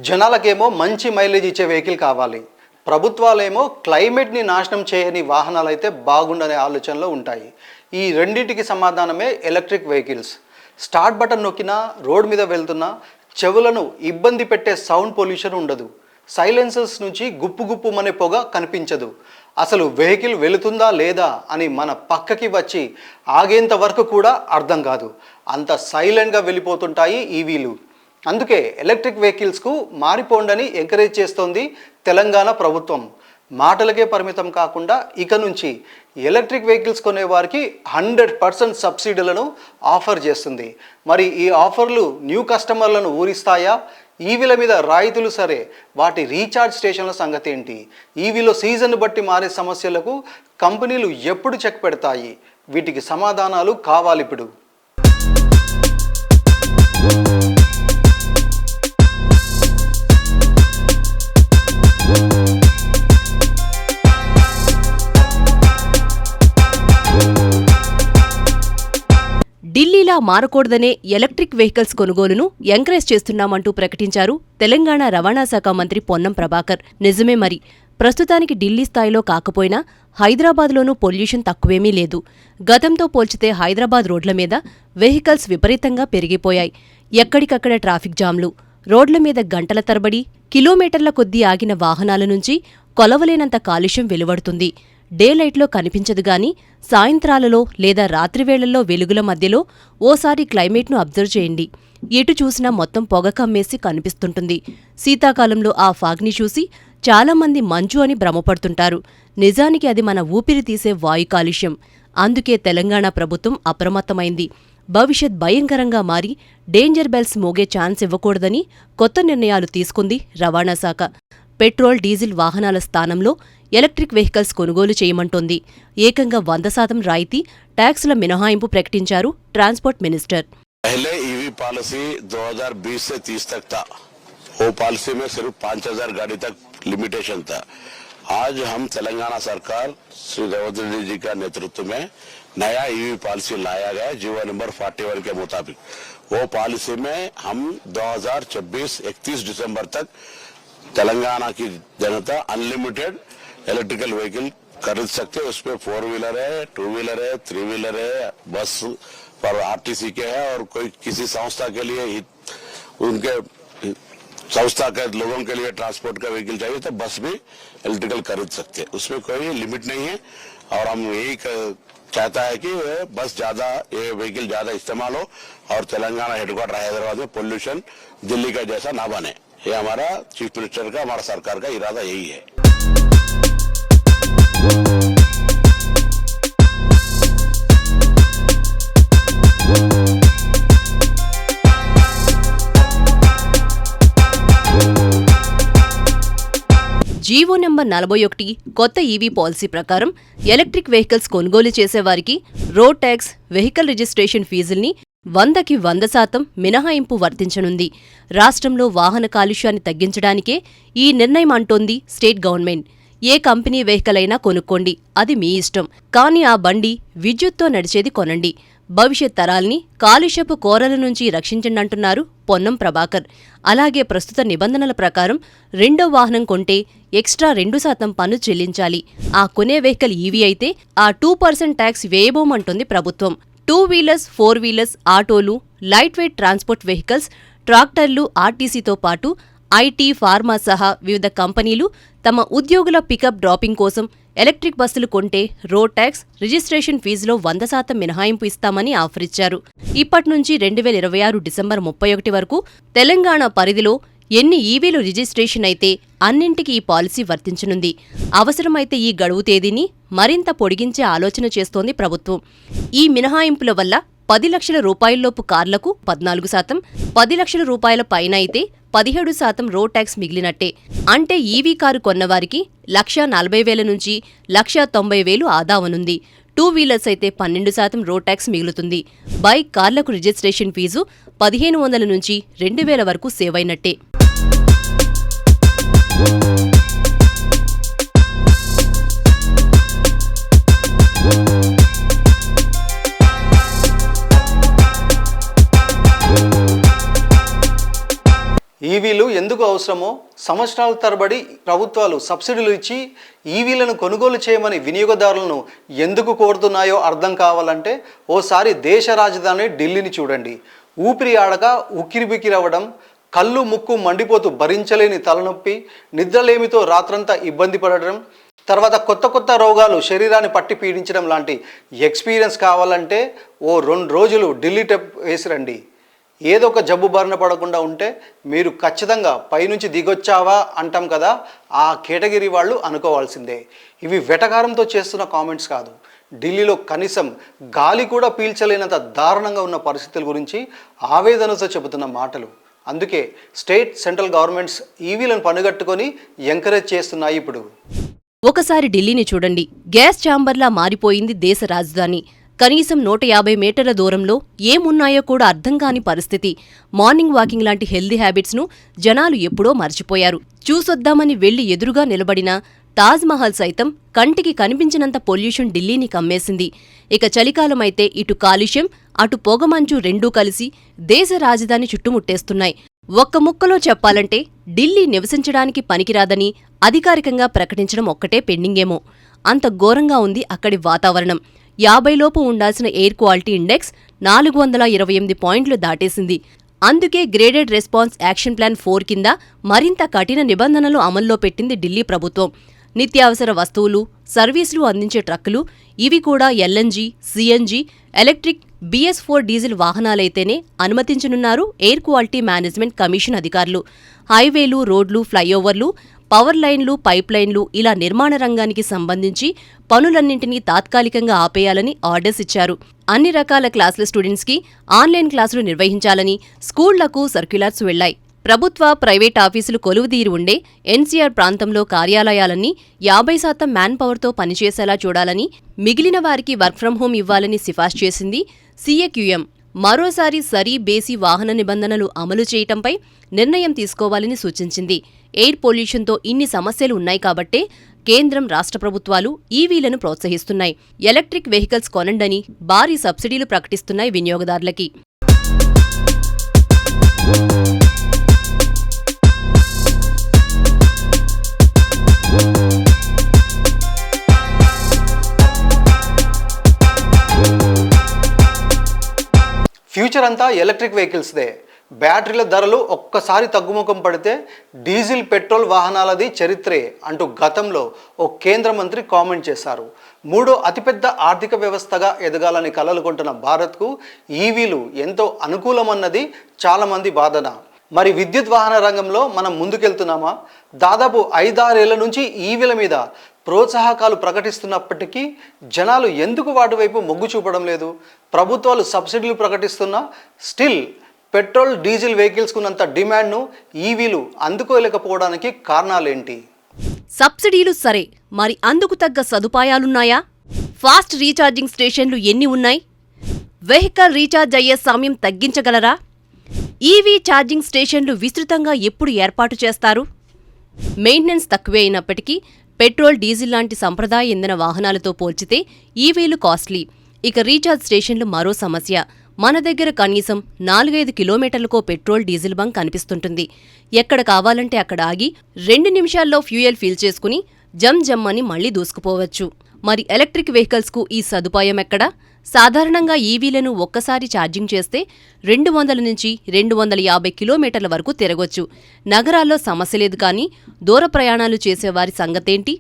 జనాలకేమో మంచి మైలేజ్ ఇచ్చే వెహికల్ కావాలి, ప్రభుత్వాలేమో క్లైమేట్ని నాశనం చేయని వాహనాలు అయితే బాగుండనే ఆలోచనలో ఉంటాయి. ఈ రెండింటికి సమాధానమే ఎలక్ట్రిక్ వెహికల్స్. స్టార్ట్ బటన్ నొక్కినా, రోడ్ మీద వెళ్తున్నా చెవులను ఇబ్బంది పెట్టే సౌండ్ పొల్యూషన్ ఉండదు. సైలెన్సర్స్ నుంచి గుప్పు గుప్పుమనే పొగ కనిపించదు. అసలు వెహికల్ వెళుతుందా లేదా అని మన పక్కకి వచ్చి ఆగేంత వరకు కూడా అర్థం కాదు. అంత సైలెంట్గా వెళ్ళిపోతుంటాయి ఈవీలు. అందుకే ఎలక్ట్రిక్ వెహికల్స్కు మారిపోండని ఎంకరేజ్ చేస్తోంది తెలంగాణ ప్రభుత్వం. మాటలకే పరిమితం కాకుండా ఇక నుంచి ఎలక్ట్రిక్ వెహికల్స్ కొనేవారికి 100% సబ్సిడీలను ఆఫర్ చేస్తుంది. మరి ఈ ఆఫర్లు న్యూ కస్టమర్లను ఊరిస్తాయా? ఈవీల మీద రాయితీలు సరే, వాటి రీఛార్జ్ స్టేషన్ల సంగతి ఏంటి? ఈవీలో సీజన్ బట్టి మారే సమస్యలకు కంపెనీలు ఎప్పుడు చెక్ పెడతాయి? వీటికి సమాధానాలు కావాలిప్పుడు. ఢిల్లీలా మారకూడదనే ఎలక్ట్రిక్ వెహికల్స్ కొనుగోలును ఎంకరేజ్ చేస్తున్నామంటూ ప్రకటించారు తెలంగాణ రవాణా శాఖ మంత్రి పొన్నం ప్రభాకర్. నిజమే మరి, ప్రస్తుతానికి ఢిల్లీ స్థాయిలో కాకపోయినా హైదరాబాద్లోనూ పొల్యూషన్ తక్కువేమీ లేదు. గతంతో పోల్చితే హైదరాబాద్ రోడ్ల మీద వెహికల్స్ విపరీతంగా పెరిగిపోయాయి. ఎక్కడికక్కడ ట్రాఫిక్ జామ్లు, రోడ్ల మీద గంటల తరబడి, కిలోమీటర్ల కొద్దీ ఆగిన వాహనాల నుంచి కొలవలేనంత కాలుష్యం వెలువడుతుంది. డే లైట్లో కనిపించదు గాని సాయంత్రాలలో లేదా రాత్రివేళల్లో వెలుగుల మధ్యలో ఓసారి క్లైమేట్ను అబ్జర్వ్ చేయండి. ఎటు చూసినా మొత్తం పొగ కమ్మేసి కనిపిస్తుంటుంది. శీతాకాలంలో ఆ ఫాగ్ని చూసి చాలామంది మంచు అని భ్రమపడుతుంటారు. నిజానికి అది మన ఊపిరి తీసే వాయు కాలుష్యం. అందుకే తెలంగాణ ప్రభుత్వం అప్రమత్తమైంది. భవిష్యత్ భయంకరంగా మారి డేంజర్ బెల్స్ మోగే ఛాన్స్ ఇవ్వకూడదని కొత్త నిర్ణయాలు తీసుకుంది రవాణా శాఖ. పెట్రోల్, డీజిల్ వాహనాల స్థానంలో ఎలక్ట్రిక్ వెహికల్స్ కొనుగోలు చేయమంటోంది. ఏకంగా 100% రాయితీ, ట్యాక్సుల మినహాయింపు ప్రకటించారు ట్రాన్స్పోర్ట్ మినిస్టర్. पहले ईवी पॉलिसी 2020 से 30 तक था. वो पॉलिसी में सिर्फ 5000 गाड़ी तक लिमिटेशन था. आज हम तेलंगाना सरकार श्री रेवंत रेड्डी जी का नेतृत्व में नया ईवी पॉलिसी लाया गया जीवो नंबर 41 के मुताबिक. वो पॉलिसी में हम 2024-31 दिसंबर तक तेलंगाना की जनता अनलिमिटेड इलेक्ट्रिकल व्हीकल खरीद सकते. उसमें 4 व्हीलर है, 2 व्हीलर है, 3 व्हीलर है, बस पर आरटीसी के है और कोई किसी संस्था के लिए उनके संस्था के लोगों के लिए ट्रांसपोर्ट का व्हीकल चाहिए तो बस भी इलेक्ट्रिकल खरीद सकते हैं. उसमें कोई लिमिट नहीं है. और हम यही चाहता है कि बस ज्यादा ये व्हीकल ज्यादा इस्तेमाल हो और तेलंगाना हेडक्वार्टर हैदराबाद में पोल्यूशन दिल्ली का जैसा ना बने. ये हमारा चीफ मिनिस्टर का, हमारा सरकार का इरादा यही है. జీవో నెంబర్ 41 కొత్త ఈవీ పాలసీ ప్రకారం ఎలక్ట్రిక్ వెహికల్స్ కొనుగోలు చేసేవారికి రోడ్ ట్యాక్స్, వెహికల్ రిజిస్ట్రేషన్ ఫీజుల్ని 100కి 100% మినహాయింపు వర్తించనుంది. రాష్ట్రంలో వాహన కాలుష్యాన్ని తగ్గించడానికే ఈ నిర్ణయం అంటోంది స్టేట్ గవర్నమెంట్. ఏ కంపెనీ వెహికల్ అయినా కొనుక్కోండి, అది మీ ఇష్టం. కానీ ఆ బండి విద్యుత్తో నడిచేది కొనండి. భవిష్యత్ తరాల్ని కాలుష్యపు కోరల నుంచి రక్షించండంటున్నారు పొన్నం ప్రభాకర్. అలాగే ప్రస్తుత నిబంధనల ప్రకారం రెండో వాహనం కొంటే ఎక్స్ట్రా 2% పన్ను చెల్లించాలి. ఆ కొనే వెహికల్ ఈవీ అయితే ఆ 2% ట్యాక్స్ వేయబోమంటోంది ప్రభుత్వం. 2 వీలర్స్, 4 వీలర్స్, ఆటోలు, లైట్ వెయిట్ ట్రాన్స్పోర్ట్ వెహికల్స్, ట్రాక్టర్లు, ఆర్టీసీతో పాటు ఐటీ, ఫార్మా సహా వివిధ కంపెనీలు తమ ఉద్యోగుల పికప్ డ్రాపింగ్ కోసం ఎలక్ట్రిక్ బస్సులు కొంటే రోడ్ ట్యాక్స్, రిజిస్ట్రేషన్ ఫీజులో 100% మినహాయింపు ఇస్తామని ఆఫర్ ఇచ్చారు. ఇప్పట్నుంచి 2026 డిసెంబర్ 31 వరకు తెలంగాణ పరిధిలో ఎన్ని ఈవీలు రిజిస్ట్రేషన్ అయితే అన్నింటికీ ఈ పాలసీ వర్తించనుంది. అవసరమైతే ఈ గడువు తేదీని మరింత పొడిగించే ఆలోచన చేస్తోంది ప్రభుత్వం. ఈ మినహాయింపుల వల్ల 10 లక్షల రూపాయల్లోపు కార్లకు 14%, 10 లక్షల రూపాయల పైన అయితే 17% రోడ్ ట్యాక్స్ మిగిలినట్టే. అంటే ఈవీ కారు కొన్నవారికి 1,40,000 నుంచి 1,90,000 ఆదా అవనుంది. 2 వీలర్స్ అయితే 12% రోడ్ ట్యాక్స్ మిగులుతుంది. బైక్, కార్లకు రిజిస్ట్రేషన్ ఫీజు 1,500 నుంచి 2,000 వరకు సేవ్ అయినట్టే. ఈవీలు ఎందుకు అవసరమో, సంవత్సరాల తరబడి ప్రభుత్వాలు సబ్సిడీలు ఇచ్చి ఈవీలను కొనుగోలు చేయమని వినియోగదారులను ఎందుకు కోరుతున్నాయో అర్థం కావాలంటే ఓసారి దేశ రాజధాని ఢిల్లీని చూడండి. ఊపిరి ఆడక ఉక్కిరిబిక్కిరవ్వడం, కళ్ళు ముక్కు మండిపోతూ భరించలేని తలనొప్పి, నిద్రలేమితో రాత్రంతా ఇబ్బంది పడడం, తర్వాత కొత్త కొత్త రోగాలు శరీరాన్ని పట్టి పీడించడం లాంటి ఎక్స్పీరియన్స్ కావాలంటే ఓ 2 రోజులు ఢిల్లీ ట్రిప్ వేసిరండి. ఏదో ఒక జబ్బు బారిన పడకుండా ఉంటే మీరు ఖచ్చితంగా పైనుంచి దిగొచ్చావా అంటాం కదా, ఆ కేటగిరీ వాళ్ళు అనుకోవాల్సిందే. ఇవి వెటకారంతో చేస్తున్న కామెంట్స్ కాదు. ఢిల్లీలో కనీసం గాలి కూడా పీల్చలేనంత దారుణంగా ఉన్న పరిస్థితుల గురించి ఆవేదనతో చెబుతున్న మాటలు. అందుకే స్టేట్ సెంట్రల్ గవర్నమెంట్స్ ఈవీలను పనిగట్టుకొని ఎంకరేజ్ చేస్తున్నాయి. ఇప్పుడు ఒకసారి ఢిల్లీని చూడండి. గ్యాస్ ఛాంబర్లా మారిపోయింది దేశ రాజధాని. కనీసం 150 మీటర్ల దూరంలో ఏమున్నాయో కూడా అర్థం కాని పరిస్థితి. మార్నింగ్ వాకింగ్ లాంటి హెల్దీ హ్యాబిట్స్ను జనాలు ఎప్పుడో మర్చిపోయారు. చూసొద్దామని వెళ్లి ఎదురుగా నిలబడిన తాజ్ మహల్ సైతం కంటికి కనిపించినంత పొల్యూషన్ ఢిల్లీని కమ్మేసింది. ఇక చలికాలమైతే ఇటు కాలుష్యం, అటు పొగమంచు రెండూ కలిసి దేశ రాజధాని చుట్టుముట్టేస్తున్నాయి. ఒక్క ముక్కలో చెప్పాలంటే ఢిల్లీ నివసించడానికి పనికిరాదని అధికారికంగా ప్రకటించడం ఒక్కటే పెండింగేమో. అంత ఘోరంగా ఉంది అక్కడి వాతావరణం. 50 లోపు ఉండాల్సిన ఎయిర్ క్వాలిటీ ఇండెక్స్ 428 పాయింట్లు దాటేసింది. అందుకే గ్రేడెడ్ రెస్పాన్స్ యాక్షన్ ప్లాన్ 4 కింద మరింత కఠిన నిబంధనలు అమల్లో పెట్టింది ఢిల్లీ ప్రభుత్వం. నిత్యావసర వస్తువులు, సర్వీసులు అందించే ట్రక్కులు, ఇవి కూడా LNG, CNG, electric, BS4 diesel వాహనాలైతేనే అనుమతించనున్నారు ఎయిర్ క్వాలిటీ మేనేజ్మెంట్ కమిషన్ అధికారులు. హైవేలు, రోడ్లు, ఫ్లైఓవర్లు, పవర్ లైన్లు, పైప్ లైన్లు ఇలా నిర్మాణ రంగానికి సంబంధించి పనులన్నింటినీ తాత్కాలికంగా ఆపేయాలని ఆర్డర్స్ ఇచ్చారు. అన్ని రకాల క్లాసుల స్టూడెంట్స్కి ఆన్లైన్ క్లాసులు నిర్వహించాలని స్కూళ్లకు సర్క్యులర్స్ వెళ్లాయి. ప్రభుత్వ, ప్రైవేట్ ఆఫీసులు కొలువుదీరి ఉండే ఎన్సీఆర్ ప్రాంతంలో కార్యాలయాలన్నీ 50% మ్యాన్ పవర్తో పనిచేసేలా చూడాలని, మిగిలిన వారికి వర్క్ ఫ్రం హోం ఇవ్వాలని సిఫార్సు చేసింది CAQM. మరోసారి సరీ బేసి వాహన నిబంధనలు అమలు చేయటంపై నిర్ణయం తీసుకోవాలని సూచించింది. ఎయిర్ పొల్యూషన్తో ఇన్ని సమస్యలు ఉన్నాయి కాబట్టే కేంద్రం, రాష్ట్ర ప్రభుత్వాలు ఈవీలను ప్రోత్సహిస్తున్నాయి. ఎలక్ట్రిక్ వెహికల్స్ కొనండని భారీ సబ్సిడీలు ప్రకటిస్తున్నాయి వినియోగదారులకి. ఫ్యూచర్ అంతా ఎలక్ట్రిక్ వెహికల్స్దే. బ్యాటరీల ధరలు ఒక్కసారి తగ్గుముఖం పడితే డీజిల్, పెట్రోల్ వాహనాలది చరిత్రే అంటూ గతంలో ఓ కేంద్ర మంత్రి కామెంట్ చేశారు. 3వ అతిపెద్ద ఆర్థిక వ్యవస్థగా ఎదగాలని కలలు కొంటున్న భారత్కు ఈవీలు ఎంతో అనుకూలమన్నది చాలామంది వాదన. మరి విద్యుత్ వాహన రంగంలో మనం ముందుకెళ్తున్నామా? దాదాపు 5-6 ఏళ్ల నుంచి ఈవీల మీద ప్రోత్సాహకాలు ప్రకటిస్తున్నప్పటికీ జనాలు ఎందుకు వాటి వైపు మొగ్గు చూపడం లేదు? ప్రభుత్వాలు సబ్సిడీలు ప్రకటిస్తున్నా స్టిల్ పెట్రోల్, డీజిల్ వెహికల్స్కు ఉన్నంత డిమాండ్ను ఈవీలు అందుకోలేకపోవడానికి కారణాలేంటి? సబ్సిడీలు సరే, మరి అందుకు తగ్గ సదుపాయాలున్నాయా? ఫాస్ట్ రీఛార్జింగ్ స్టేషన్లు ఎన్ని ఉన్నాయి? వెహికల్ రీఛార్జ్ అయ్యే సమయం తగ్గించగలరా? ఈవీ ఛార్జింగ్ స్టేషన్లు విస్తృతంగా ఎప్పుడు ఏర్పాటు చేస్తారు? మెయింటెనెన్స్ తక్కువే అయినప్పటికీ పెట్రోల్, డీజిల్ లాంటి సంప్రదాయ ఇంధన వాహనాలతో పోల్చితే ఈవీలు కాస్ట్లీ. ఇక రీఛార్జ్ స్టేషన్లు మరో సమస్య. మన దగ్గర కనీసం 4-5 కిలోమీటర్లకో పెట్రోల్, డీజిల్ బంక్ కనిపిస్తుంటుంది. ఎక్కడ కావాలంటే అక్కడ ఆగి 2 నిమిషాల్లో ఫ్యూయల్ ఫిల్ చేసుకుని జమ్ అని మళ్లీ దూసుకుపోవచ్చు. మరి ఎలక్ట్రిక్ వెహికల్స్కు ఈ సదుపాయం ఎక్కడా? సాధారణంగా ఈవీలను ఒక్కసారి ఛార్జింగ్ చేస్తే 200 నుంచి 250 కిలోమీటర్ల వరకు తిరగొచ్చు. నగరాల్లో సమస్య లేదు, కానీ దూర ప్రయాణాలు చేసేవారి సంగతేంటి?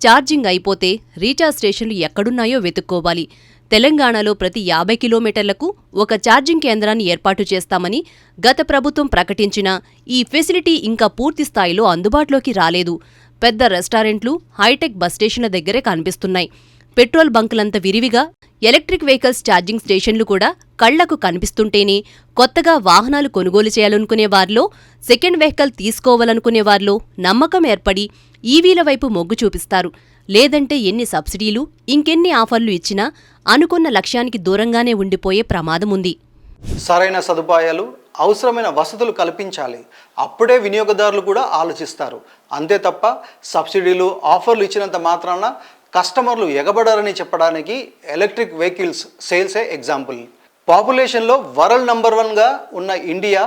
ఛార్జింగ్ అయిపోతే రీఛార్జ్ స్టేషన్లు ఎక్కడున్నాయో వెతుక్కోవాలి. తెలంగాణలో ప్రతి 50 కిలోమీటర్లకు ఒక ఛార్జింగ్ కేంద్రాన్ని ఏర్పాటు చేస్తామని గత ప్రభుత్వం ప్రకటించినా ఈ ఫెసిలిటీ ఇంకా పూర్తి స్థాయిలో అందుబాటులోకి రాలేదు. పెద్ద రెస్టారెంట్లు, హైటెక్ బస్ స్టేషన్ల దగ్గరే కనిపిస్తున్నాయి. పెట్రోల్ బంకులంత విరివిగా ఎలక్ట్రిక్ వెహికల్స్ ఛార్జింగ్ స్టేషన్లు కూడా కళ్లకు కనిపిస్తుంటేనే కొత్తగా వాహనాలు కొనుగోలు చేయాలనుకునే వారిలో, సెకండ్ వెహికల్ తీసుకోవాలనుకునే వారిలో నమ్మకం ఏర్పడి ఈవీల వైపు మొగ్గు చూపిస్తారు. లేదంటే ఎన్ని సబ్సిడీలు, ఇంకెన్ని ఆఫర్లు ఇచ్చినా అనుకున్న లక్ష్యానికి దూరంగానే ఉండిపోయే ప్రమాదముంది. సరైన సదుపాయాలు, అవసరమైన వసతులు కల్పించాలి. అప్పుడే వినియోగదారులు కూడా ఆలోచిస్తారు. అంతే తప్ప సబ్సిడీలు, ఆఫర్లు ఇచ్చినంత మాత్రాన కస్టమర్లు ఎగబడారని చెప్పడానికి ఎలక్ట్రిక్ వెహికల్స్ సేల్సే ఎగ్జాంపుల్. పాపులేషన్లో వరల్డ్ నంబర్ 1గా ఉన్న ఇండియా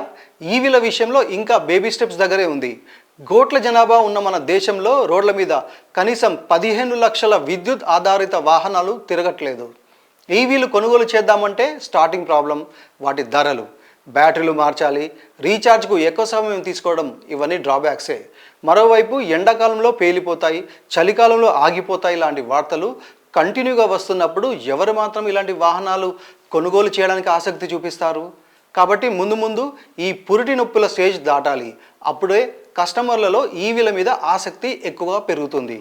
ఈవీల విషయంలో ఇంకా బేబీ స్టెప్స్ దగ్గరే ఉంది. కోట్ల జనాభా ఉన్న మన దేశంలో రోడ్ల మీద కనీసం 15 లక్షల విద్యుత్ ఆధారిత వాహనాలు తిరగట్లేదు. ఈవీలు కొనుగోలు చేద్దామంటే స్టార్టింగ్ ప్రాబ్లం, వాటి ధరలు, బ్యాటరీలు మార్చాలి, రీఛార్జ్కు ఎక్కువ సమయం తీసుకోవడం, ఇవన్నీ డ్రాబ్యాక్సే. మరోవైపు ఎండాకాలంలో పేలిపోతాయి, చలికాలంలో ఆగిపోతాయి లాంటి వార్తలు కంటిన్యూగా వస్తున్నప్పుడు ఎవరు మాత్రం ఇలాంటి వాహనాలు కొనుగోలు చేయడానికి ఆసక్తి చూపిస్తారు? కాబట్టి ముందు ఈ పురిటి నొప్పుల స్టేజ్ దాటాలి. అప్పుడే కస్టమర్లలో ఈవీల మీద ఆసక్తి ఎక్కువగా పెరుగుతుంది.